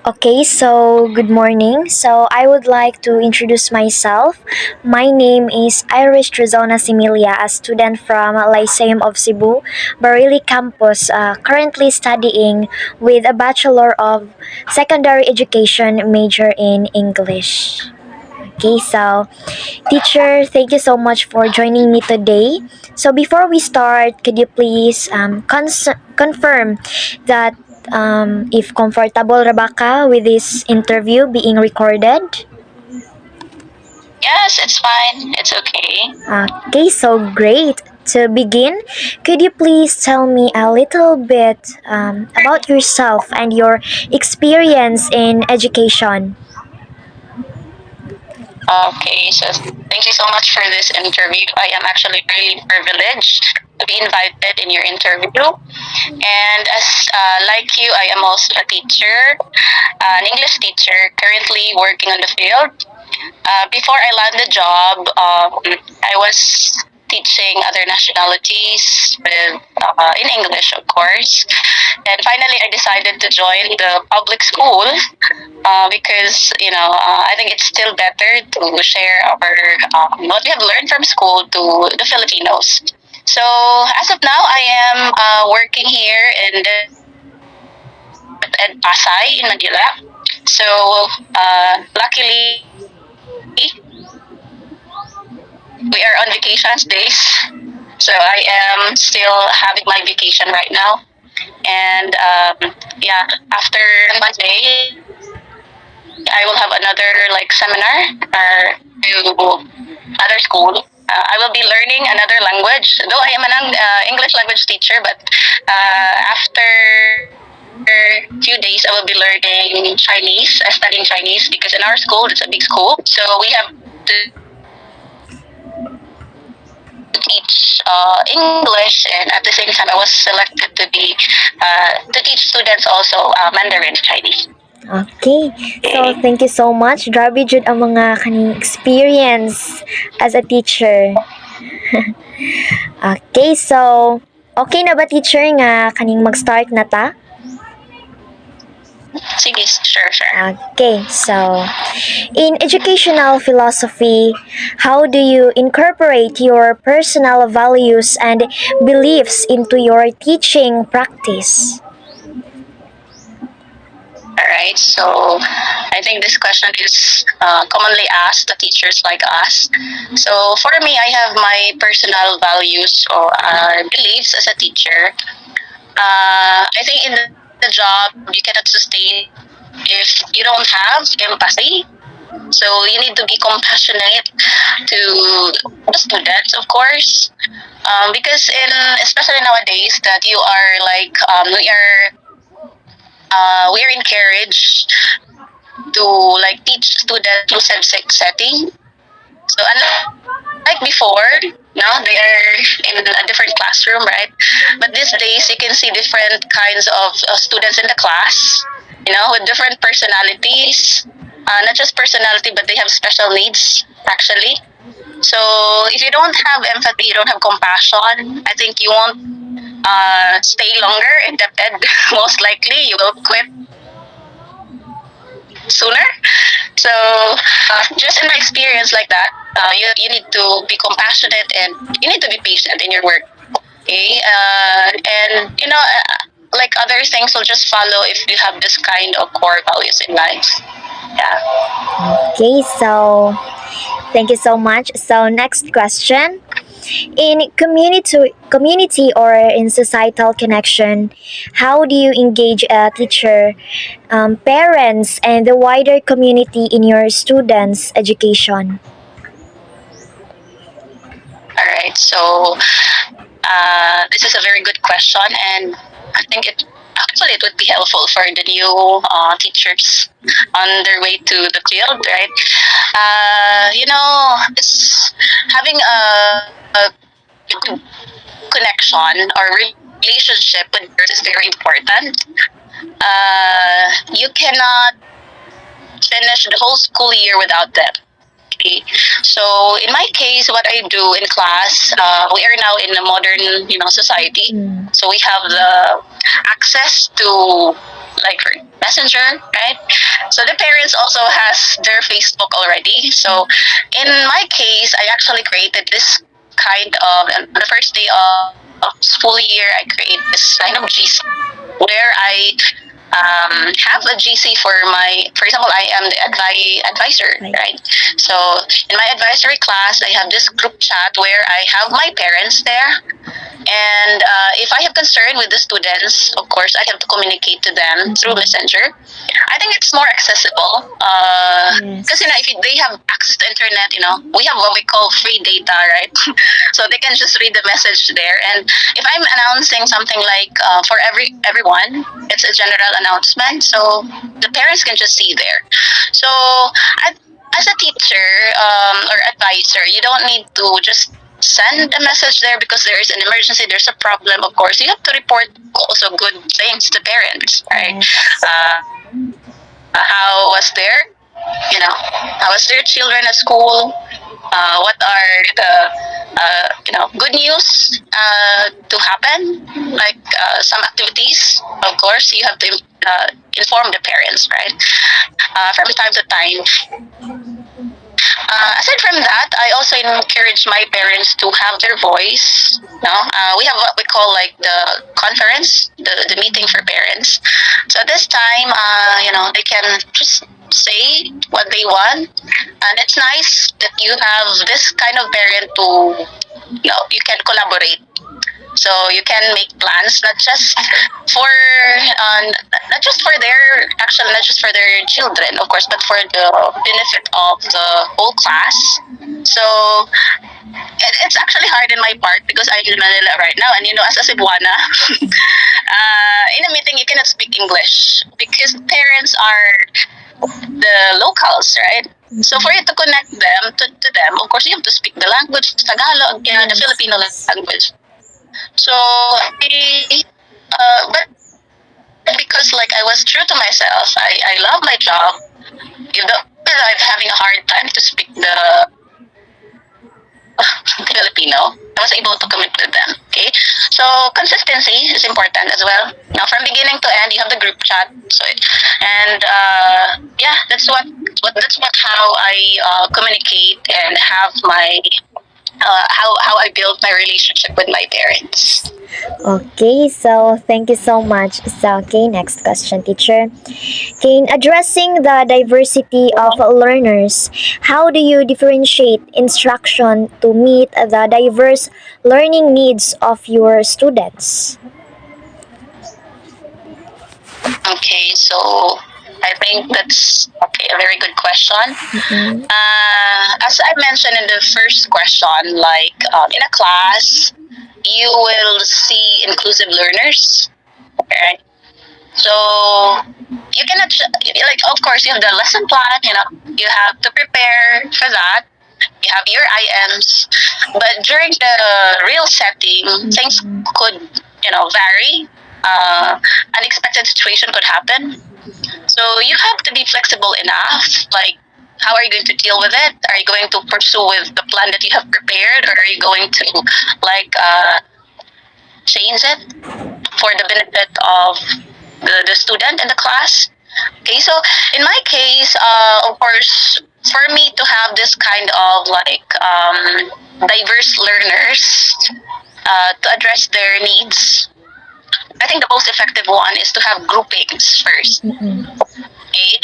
Okay, so good morning. So I would like to introduce myself. My name is Irish Trizona Similia, a student from Lyceum of Cebu, Barili campus, currently studying with a Bachelor of Secondary Education major in English. Okay, so teacher, thank you so much for joining me today. So before we start, could you please confirm that if comfortable Rebecca with this interview being recorded? Yes, it's fine. It's okay. Okay, so great. To begin, could you please tell me a little bit about yourself and your experience in education? Okay, so thank you so much for this interview. I am actually really privileged to be invited in your interview. And as like you, I am also a teacher, an English teacher, currently working on the field. Before I land the job, I was teaching other nationalities in English, of course. And finally, I decided to join the public school because I think it's still better to share our what we have learned from school to the Filipinos. So as of now, I am working here in the at Pasay in Manila. So luckily, we are on vacation days. So I am still having my vacation right now. And yeah, after Monday, I will have another like seminar to other school. I will be learning another language, though I am an English language teacher. But after few days, I will be learning Chinese, studying Chinese because in our school it's a big school, so we have to teach English, and at the same time, I was selected to be to teach students also Mandarin Chinese. Okay. So, thank you so much. Grabe jud ang mga kaning experience as a teacher. Okay, so okay na ba teacher nga kaning mag-start na ta? Sige, sure, sure. Okay, so in educational philosophy, how do you incorporate your personal values and beliefs into your teaching practice? All right. So I think this question is commonly asked to teachers like us. So for me, I have my personal values or beliefs as a teacher. I think in the job you cannot sustain if you don't have empathy. So you need to be compassionate to the students, of course, because in especially nowadays that you are like we are encouraged to like teach students through subject setting. So unlike before, they are in a different classroom, right? But these days you can see different kinds of students in the class, with different personalities. Not just personality, but they have special needs actually. So if you don't have empathy, you don't have compassion, I think you won't stay longer in the bed. Most likely, you will quit sooner. So, just in my experience like that, you need to be compassionate and you need to be patient in your work. Okay, and like other things will just follow if you have this kind of core values in life. Yeah. Okay, so thank you so much. So next question. In community or in societal connection, how do you engage a teacher, parents, and the wider community in your students' education? All right. So, this is a very good question, and I think it would be helpful for the new teachers on their way to the field, right? It's having a good connection or relationship with girls is very important. You cannot finish the whole school year without them. Okay. So in my case, what I do in class, we are now in a modern, society. Mm. So we have the access to like messenger, right? So the parents also has their Facebook already. So in my case, I actually created this kind of, on the first day of school year, I create this kind of GC where I have a GC for my, for example, I am the advisor, Right. right? So in my advisory class, I have this group chat where I have my parents there, and if I have concern with the students, of course, I have to communicate to them through Mm-mm. Messenger. I think it's more accessible because Yes. if they have access to internet, we have what we call free data, right? So they can just read the message there. And if I'm announcing something like for everyone, it's a general announcement, so the parents can just see there. So I, as a teacher or advisor, you don't need to just send a message there because there is an emergency, there's a problem. Of course, you have to report also good things to parents, right? Yes. How was how was their children at school? What are the good news to happen? Like some activities, of course, you have to inform the parents, right? From time to time. Aside from that, I also encourage my parents to have their voice. No, we have what we call like the conference, the meeting for parents. So this time, they can just say what they want, and it's nice that you have this kind of parent to, you can collaborate, so you can make plans for uh, not just for their actually not just for their children, of course, but for the benefit of the whole class. So it's actually hard in my part because I'm in Manila right now, and as a Cebuana, in a meeting you cannot speak English because parents are the locals, right? So for you to connect them to them, of course you have to speak the language, Tagalog, the Yes. Filipino Yes. language. So but because like I was true to myself, I love my job. Even though I'm having a hard time to speak the Filipino, I was able to commit to them. Okay, so consistency is important as well. Now, from beginning to end, you have the group chat. So, and yeah, that's what how I communicate and have my how I build my relationship with my parents. Okay, so thank you so much. So, okay, next question, teacher. Okay, in addressing the diversity of learners, how do you differentiate instruction to meet the diverse learning needs of your students? Okay, so I think that's okay. A very good question. Mm-mm. As I mentioned in the first question, like in a class, you will see inclusive learners, right? So you cannot like, of course, you have the lesson plan. You have to prepare for that. You have your IMs, but during the real setting, things Mm-mm. could vary. Unexpected situation could happen, so you have to be flexible enough. Like, how are you going to deal with it? Are you going to pursue with the plan that you have prepared, or are you going to like change it for the benefit of the student in the class? Okay, so in my case, of course, for me to have this kind of like diverse learners to address their needs, I think the most effective one is to have groupings first. Mm-mm. Okay?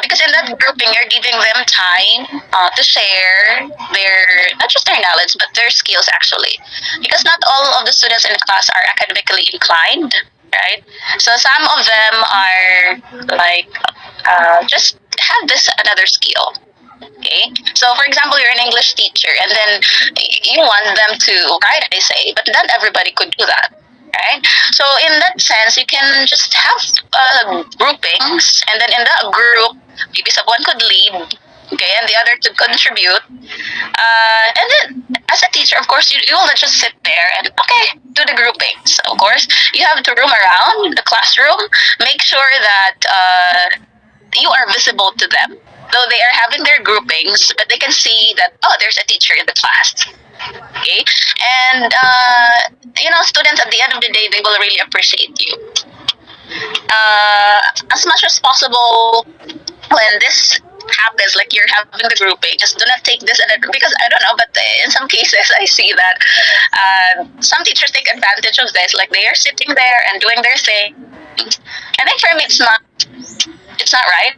Because in that grouping, you're giving them time to share their, not just their knowledge, but their skills actually. Because not all of the students in the class are academically inclined, right? So some of them are like, just have this another skill. Okay. So, for example, you're an English teacher, and then you want them to write an essay, but not everybody could do that, right? So, in that sense, you can just have groupings, and then in that group, maybe someone could lead, okay, and the other to contribute. And then, as a teacher, of course, you will not just sit there and okay, do the groupings. Of course, you have to roam around the classroom, make sure that you are visible to them. though they are having their groupings, but they can see that, oh, there's a teacher in the class. Okay, and students at the end of the day, they will really appreciate you. As much as possible, when this happens, like you're having the grouping, just do not take this because I don't know, but in some cases I see that some teachers take advantage of this, like they are sitting there and doing their thing. I think for me it's not right.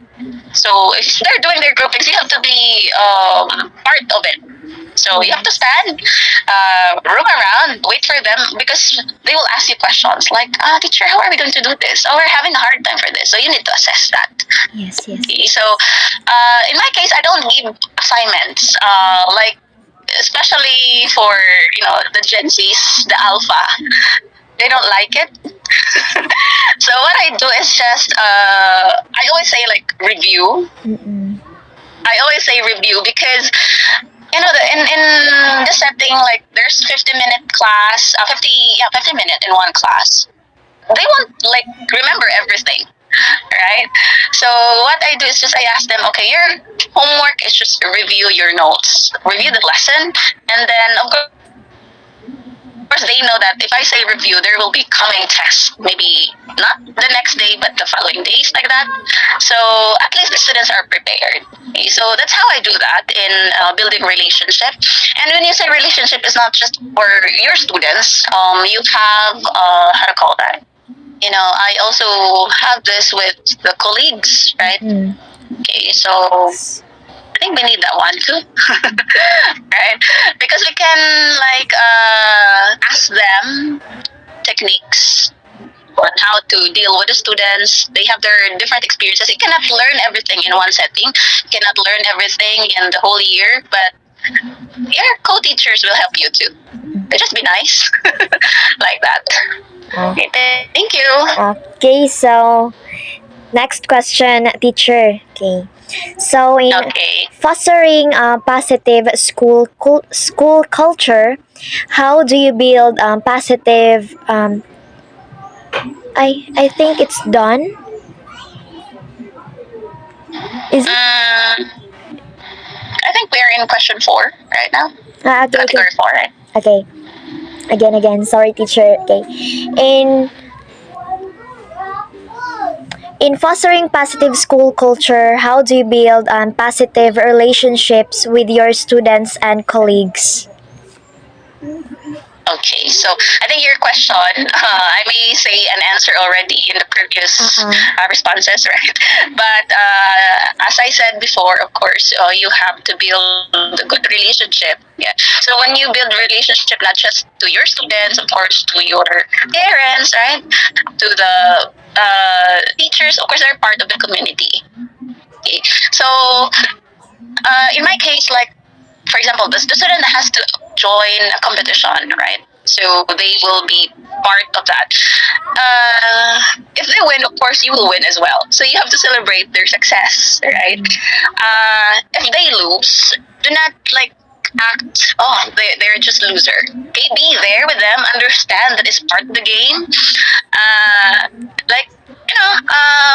So if they're doing their groupings, you have to be part of it. So you have to stand, roam around, wait for them because they will ask you questions like, teacher, how are we going to do this? Oh, we're having a hard time for this. So you need to assess that. Yes, yes. Okay, so in my case, I don't give assignments. Like especially for the Gen Zs, the Alpha, they don't like it. So what I do is just I always say like review. Mm-mm. I always say review because in the setting, like there's 50-minute class, 50 minute in one class. They won't like remember everything, right? So what I do is just I ask them, okay, your homework is just review your notes, review the lesson, and then of course they know that if I say review, there will be coming tests, maybe not the next day, but the following days, like that. So at least the students are prepared. Okay, so that's how I do that in building relationship. And when you say relationship, it's not just for your students. You have how to call that? I also have this with the colleagues, right? Mm. Okay, so I think we need that one too, right? Because we can like ask them techniques on how to deal with the students. They have their different experiences. You cannot learn everything in one setting. You cannot learn everything in the whole year, but your co-teachers will help you too. Just be nice, like that. Okay, thank you. Okay, so next question, teacher. Okay. So in Okay. fostering a positive school culture, how do you build positive I think it's done. Is it? I think we're in question 4 right now. Okay, okay. Category 4, right? Okay. Again. Sorry, teacher. Okay. In in fostering positive school culture, how do you build positive relationships with your students and colleagues? Okay, so I think your question, I may say an answer already in the previous responses, right? But as I said before, of course, you have to build a good relationship. Yeah. So when you build relationship, not just to your students, of course, to your parents, right? To the teachers, of course, they're part of the community. Okay. So in my case, like for example, the student has to join a competition, right? So they will be part of that. If they win, of course, you will win as well. So you have to celebrate their success, right? If they lose, do not like act, oh, they're just loser. Okay, be there with them, understand that it's part of the game. Like,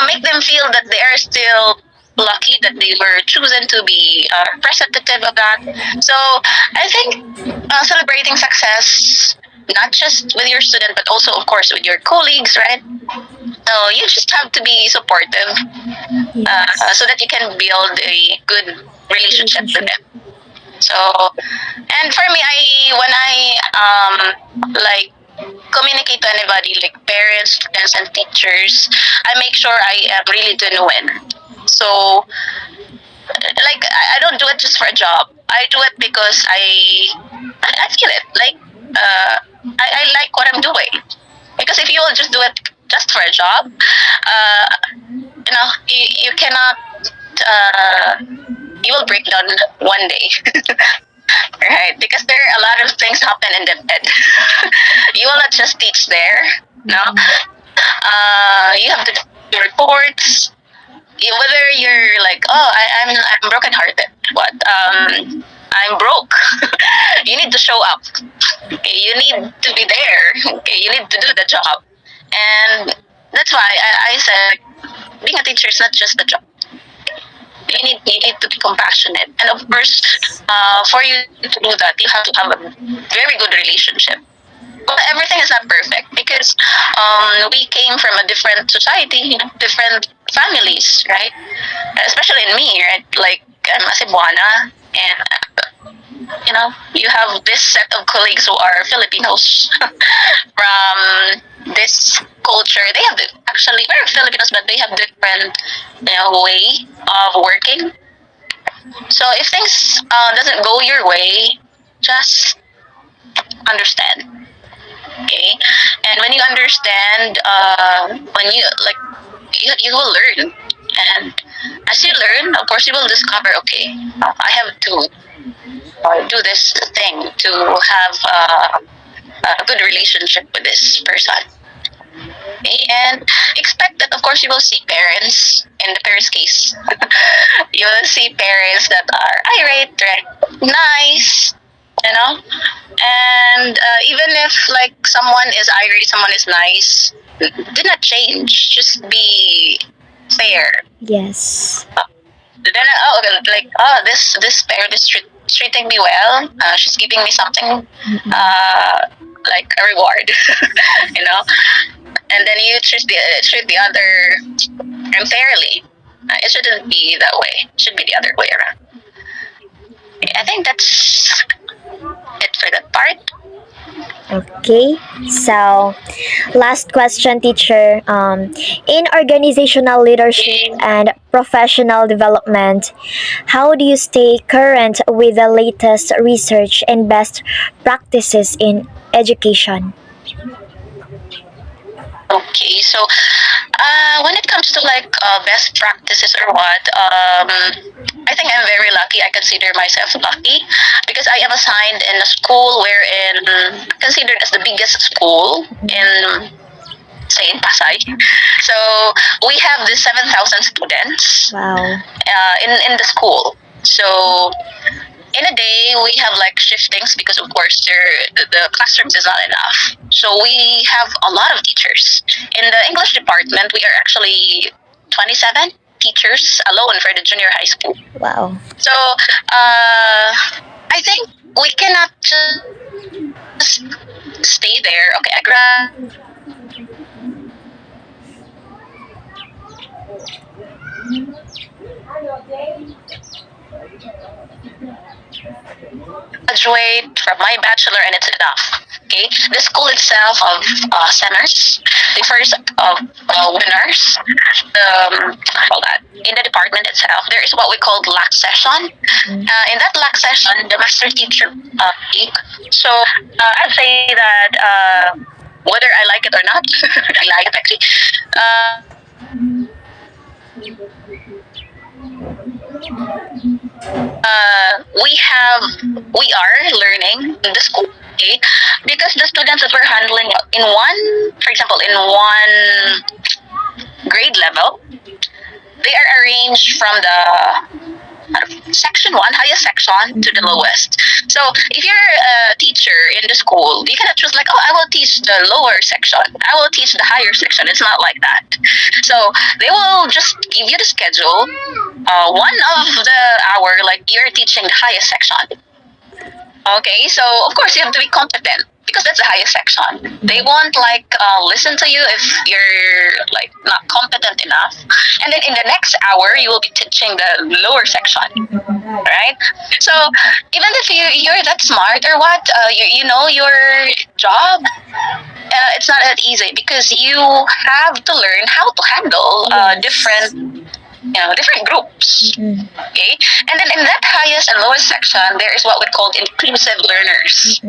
make them feel that they are still lucky that they were chosen to be representative of that. So I think celebrating success, not just with your student, but also, of course, with your colleagues, right? So you just have to be supportive so that you can build a good relationship with them. So, and for me, when I like communicate to anybody, like parents, students, and teachers, I make sure I am really genuine. So, like I don't do it just for a job. I do it because I feel it. Like I like what I'm doing. Because if you will just do it just for a job, you cannot. You will break down one day. Right? Because there are a lot of things happen in the bed. You will not just teach there. No. You have to do reports. Whether you're like, oh, I'm brokenhearted. What? I'm broke. You need to show up. You need to be there. Okay, you need to do the job, and that's why I said being a teacher is not just a job. You need to be compassionate, and of course, for you to do that, you have to have a very good relationship. But everything is not perfect because we came from a different society, different families, right? Especially in me, right? Like I'm a Cebuana, and you have this set of colleagues who are Filipinos from this culture. They have actually we're Filipinos, but they have different way of working. So if things doesn't go your way, just understand, okay? And when you understand, when you like, you will learn, and as you learn, of course, you will discover, okay, I have to do this thing to have a good relationship with this person. Okay? And expect that, of course, you will see parents. In the parents' case, you will see parents that are irate, right? Nice, you know. And even if like someone is irate, someone is nice, do not change. Just be fair. Yes. Then like this parent is treating me well. She's giving me something like a reward, you know. And then you treat the other unfairly. It shouldn't be that way. It should be the other way around. I think that's it for that part. Okay. So, last question, teacher. In organizational leadership and professional development, how do you stay current with the latest research and best practices in education? Okay, so when it comes to like best practices or what, I think I'm very lucky. I consider myself lucky because I am assigned in a school wherein considered as the biggest school in say in Pasay. So we have the 7,000 students Wow. in the school. So in a day we have like shiftings because of course the classrooms is not enough, so we have a lot of teachers. In the English department we are actually 27 teachers alone for the junior high school. Wow. So I think we cannot just stay there. Okay, I graduate from my bachelor and it's enough. Okay, the school itself of seminars, the first of winners, all that. In the department itself, there is what we call LAC session. In that LAC session, the master teacher speak. So I'd say that whether I like it or not, I like it actually. We are learning in the school, okay? Because the students that we're handling in one, for example, in one grade level, they are arranged from the section one, highest section, to the lowest. So if you're a teacher in the school, you cannot choose like, oh, I will teach the lower section, I will teach the higher section. It's not like that. So they will just give you the schedule. One of the hour, like you're teaching the highest section. Okay, so of course you have to be competent because that's the highest section. They won't like listen to you if you're like not competent enough. And then in the next hour, you will be teaching the lower section, right? So even if you're that smart or what, you know your job. It's not that easy because you have to learn how to handle different groups. Okay, and then in that highest and lowest section, there is what we call inclusive learners.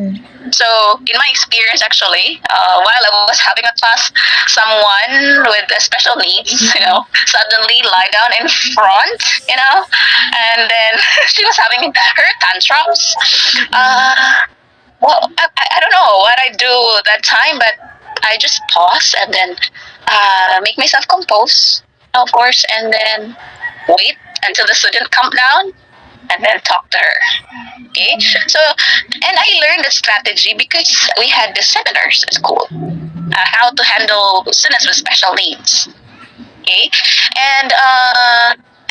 So in my experience, actually, while I was having a class, someone with special needs, suddenly lie down in front, and then she was having her tantrums. Well, I don't know what I do that time, but I just pause and then make myself compose, of course, and then wait until the student calm down and then talk to her. Okay, so and I learned the strategy because we had the seminars at school, how to handle students with special needs. Okay, and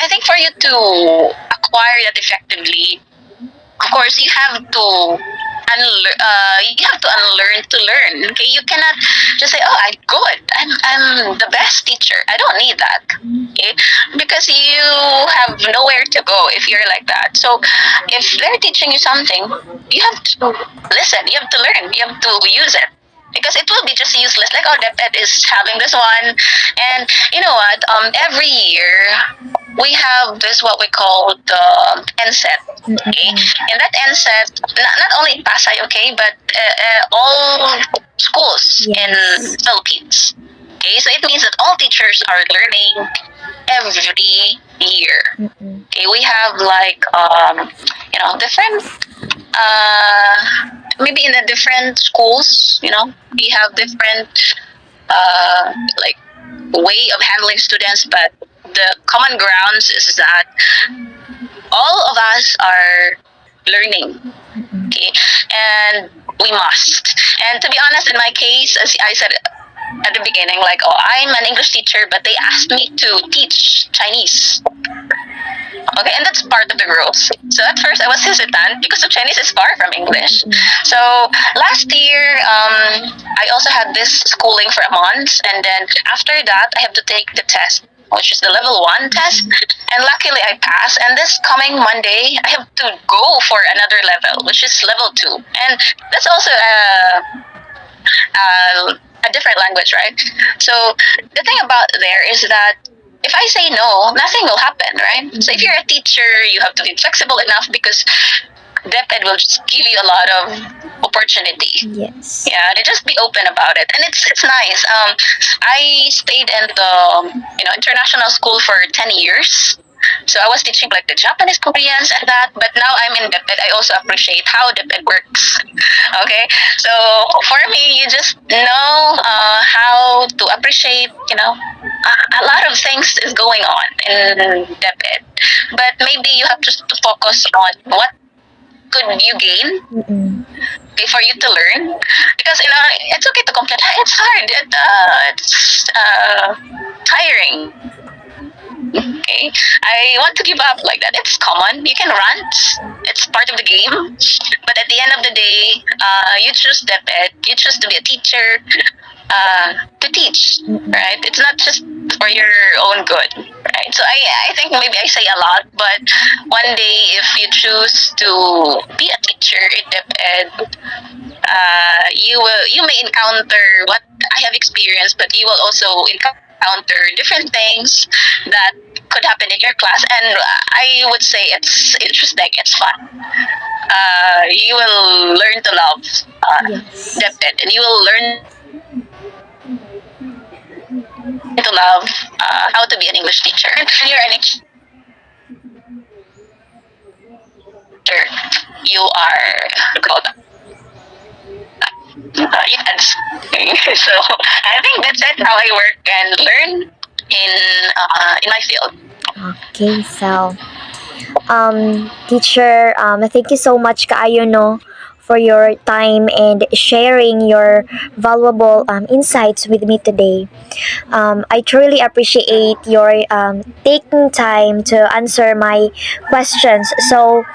I think for you to acquire that effectively, of course you have to unlearn to learn. Okay, you cannot just say, "Oh, I'm good. I'm the best teacher." I don't need that. Okay, because you have nowhere to go if you're like that. So, if they're teaching you something, you have to listen. You have to learn. You have to use it. Because it will be just useless. Like, oh, DepEd is having this one, and you know what? Every year we have this what we call the NSET. Okay, Mm-mm. in that NSET, not only in Pasay, okay, but all schools in Yes. Philippines. Okay, so it means that all teachers are learning every year. Mm-mm. Okay, we have like different maybe in the different schools, we have different like way of handling students, but the common grounds is that all of us are learning. Mm-mm. Okay, and we must. And to be honest, in my case, as I said at the beginning, like, oh, I'm an English teacher, but they asked me to teach Chinese. Okay, and that's part of the rules. So at first I was hesitant because the Chinese is far from English. So last year, I also had this schooling for a month, and then after that, I have to take the test, which is the level one test. And luckily, I passed. And this coming Monday, I have to go for another level, which is level two, and that's also a different language, right? So the thing about there is that if I say no, nothing will happen, right? So if you're a teacher, you have to be flexible enough because DepEd will just give you a lot of opportunity. Yes. Yeah, they just be open about it, and it's nice. I stayed in the international school for 10 years. So I was teaching like the Japanese, Koreans, and that. But now I'm in DepEd. I also appreciate how DepEd works. Okay, so for me, you just know how to appreciate. A lot of things is going on in DepEd, but maybe you have just to focus on what could you gain, Mm-mm. okay, for you to learn, because it's okay to complain. It's hard. It's tiring. Okay, I want to give up like that. It's common. You can rant. It's part of the game. But at the end of the day, you choose DepEd. You choose to be a teacher, to teach, Mm-mm. right? It's not just for your own good, right? So I think maybe I say a lot, but one day if you choose to be a teacher in DepEd, you may encounter what I have experienced, but you will also encounter different things that could happen in your class, and I would say it's interesting, it's fun. You will learn to love Yes. DepEd, and you will learn to love how to be an English teacher. And when you're an English teacher, you are called yes. So I think that's it. How I work and learn in my field. Okay, so teacher, thank you so much kaayo no for your time and sharing your valuable insights with me today. I truly appreciate your taking time to answer my questions. So,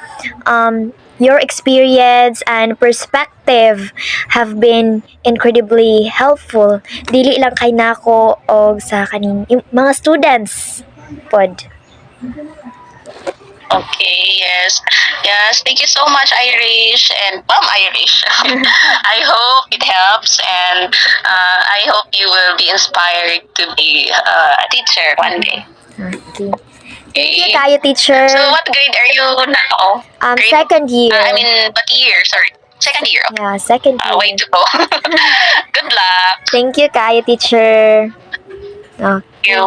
your experience and perspective have been incredibly helpful. Dili lang kay nako og sa kaning mga students pod. Okay, yes. Yes, thank you so much, Irish and Mom Irish. I hope it helps, and I hope you will be inspired to be a teacher one day. Okay. Thank you Okay. kayo, teacher. So, what grade are you now? Grade, Second year. I mean, what year? Sorry. Second year. Okay. Yeah, second Way year. to go. Good luck. Thank you kayo, teacher. Okay. You.